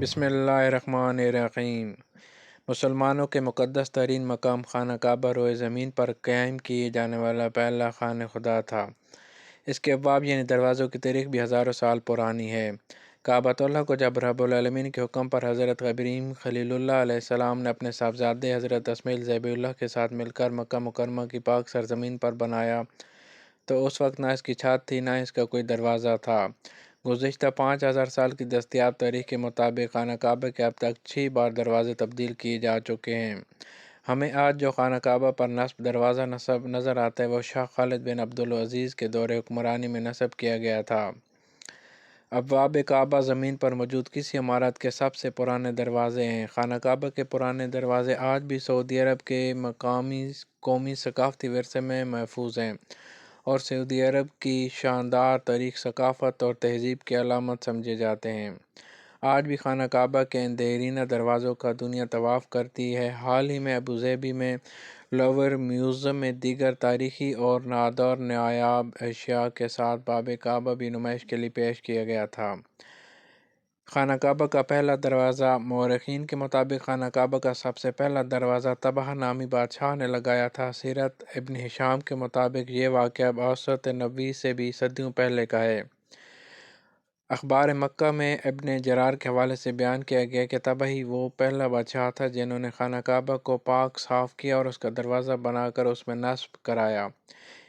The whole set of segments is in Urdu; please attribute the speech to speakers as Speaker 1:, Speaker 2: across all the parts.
Speaker 1: بسم اللہ الرحمن الرحیم۔ مسلمانوں کے مقدس ترین مقام خانہ کعبہ روئے زمین پر قائم کیے جانے والا پہلا خانہ خدا تھا۔ اس کے ابواب یعنی دروازوں کی تاریخ بھی ہزاروں سال پرانی ہے۔ کعبۃ اللہ کو جب رب العالمین کے حکم پر حضرت ابراہیم خلیل اللہ علیہ السلام نے اپنے صاحبزادے حضرت اسماعیل ذبیح اللہ کے ساتھ مل کر مکہ مکرمہ کی پاک سرزمین پر بنایا تو اس وقت نہ اس کی چھت تھی نہ اس کا کوئی دروازہ تھا۔ گزشتہ 5000 سال کی دستیاب تاریخ کے مطابق خانہ کعبہ کے اب تک 6 بار دروازے تبدیل کیے جا چکے ہیں۔ ہمیں آج جو خانہ کعبہ پر نصب دروازہ نظر آتا ہے وہ شاہ خالد بن عبدالعزیز کے دور حکمرانی میں نصب کیا گیا تھا۔ ابواب کعبہ زمین پر موجود کسی عمارت کے سب سے پرانے دروازے ہیں۔ خانہ کعبہ کے پرانے دروازے آج بھی سعودی عرب کے مقامی قومی ثقافتی ورثے میں محفوظ ہیں اور سعودی عرب کی شاندار تاریخ، ثقافت اور تہذیب کی علامت سمجھے جاتے ہیں۔ آج بھی خانہ کعبہ کے ان دیرینہ دروازوں کا دنیا طواف کرتی ہے۔ حال ہی میں ابوظہبی میں لوور میوزیم میں دیگر تاریخی اور نادر نایاب اشیاء کے ساتھ باب کعبہ بھی نمائش کے لیے پیش کیا گیا تھا۔ خانہ کعبہ کا پہلا دروازہ۔ مورخین کے مطابق خانہ کعبہ کا سب سے پہلا دروازہ طبع نامی بادشاہ نے لگایا تھا۔ سیرت ابن ہشام کے مطابق یہ واقعہ اوسط نبوی سے بھی صدیوں پہلے کا ہے۔ اخبار مکہ میں ابن جرار کے حوالے سے بیان کیا گیا کہ طبعی وہ پہلا بادشاہ تھا جنہوں نے خانہ کعبہ کو پاک صاف کیا اور اس کا دروازہ بنا کر اس میں نصب کرایا،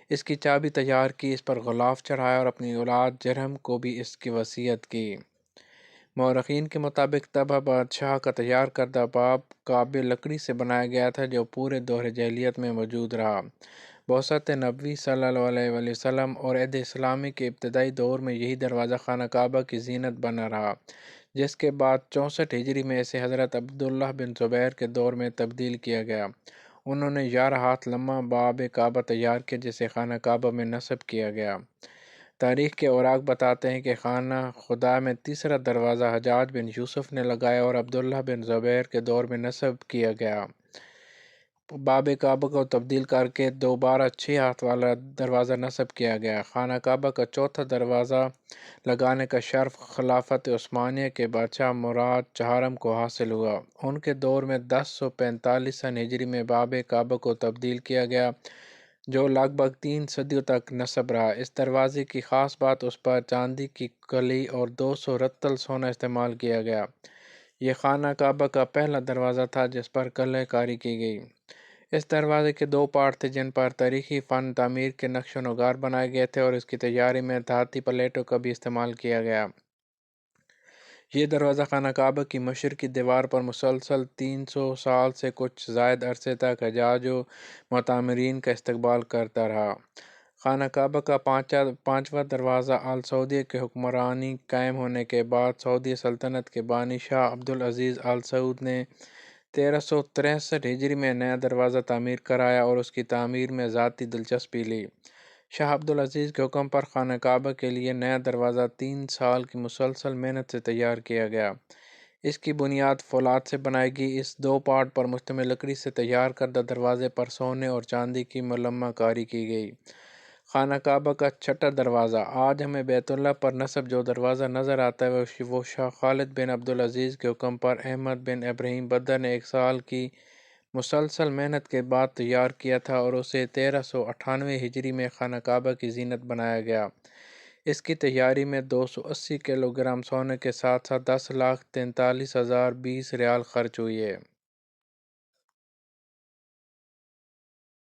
Speaker 1: اس کی چابی تیار کی، اس پر غلاف چڑھایا اور اپنی اولاد جرہم کو بھی اس کی وصیت کی۔ مورخین کے مطابق طبع بادشاہ کا تیار کردہ باب کعبہ لکڑی سے بنایا گیا تھا جو پورے دور جاہلیت میں موجود رہا۔ بعثت نبوی صلی اللہ علیہ وسلم اور عہد اسلامی کے ابتدائی دور میں یہی دروازہ خانہ کعبہ کی زینت بنا رہا، جس کے بعد 64 ہجری میں اسے حضرت عبداللہ بن زبیر کے دور میں تبدیل کیا گیا۔ انہوں نے 11 ہاتھ لمبا باب کعبہ تیار کیا جسے خانہ کعبہ میں نصب کیا گیا۔ تاریخ کے اوراق بتاتے ہیں کہ خانہ خدا میں تیسرا دروازہ حجاج بن یوسف نے لگایا اور عبداللہ بن زبیر کے دور میں نصب کیا گیا۔ باب کعبہ کو تبدیل کر کے دوبارہ 6 ہاتھ والا دروازہ نصب کیا گیا۔ خانہ کعبہ کا چوتھا دروازہ لگانے کا شرف خلافت عثمانیہ کے بادشاہ مراد چہارم کو حاصل ہوا۔ ان کے دور میں 1045 ہجری میں باب کعبہ کو تبدیل کیا گیا جو لگ بھگ 3 صدیوں تک نصب رہا۔ اس دروازے کی خاص بات اس پر چاندی کی کلی اور 200 رطل سونا استعمال کیا گیا۔ یہ خانہ کعبہ کا پہلا دروازہ تھا جس پر قلعہ کاری کی گئی۔ اس دروازے کے 2 پارٹ تھے جن پر تاریخی فن تعمیر کے نقش و نگار بنائے گئے تھے اور اس کی تیاری میں دھاتی پلیٹوں کا بھی استعمال کیا گیا۔ یہ دروازہ خانہ کعبہ کی مشرقی دیوار پر مسلسل 300 سال سے کچھ زائد عرصے تک حجاج و معتمرین کا استقبال کرتا رہا۔ خانہ کعبہ کا پانچواں دروازہ آل سعودیہ کی حکمرانی قائم ہونے کے بعد سعودی سلطنت کے بانی شاہ عبدالعزیز آل سعود نے 1363 ہجری میں نیا دروازہ تعمیر کرایا اور اس کی تعمیر میں ذاتی دلچسپی لی۔ شاہ عبدالعزیز کے حکم پر خانہ کعبہ کے لیے نیا دروازہ 3 سال کی مسلسل محنت سے تیار کیا گیا۔ اس کی بنیاد فولاد سے بنائی گئی۔ اس 2 پارٹ پر مشتمل لکڑی سے تیار کردہ دروازے پر سونے اور چاندی کی ملمہ کاری کی گئی۔ خانہ کعبہ کا چھٹا دروازہ۔ آج ہمیں بیت اللہ پر نصب جو دروازہ نظر آتا ہے وہ شاہ خالد بن عبدالعزیز کے حکم پر احمد بن ابراہیم بدر نے 1 سال کی مسلسل محنت کے بعد تیار کیا تھا اور اسے 1398 ہجری میں خانہ کعبہ کی زینت بنایا گیا۔ اس کی تیاری میں 280 کلو گرام سونے کے ساتھ ساتھ 10,43,020 ریال خرچ ہوئی ہے۔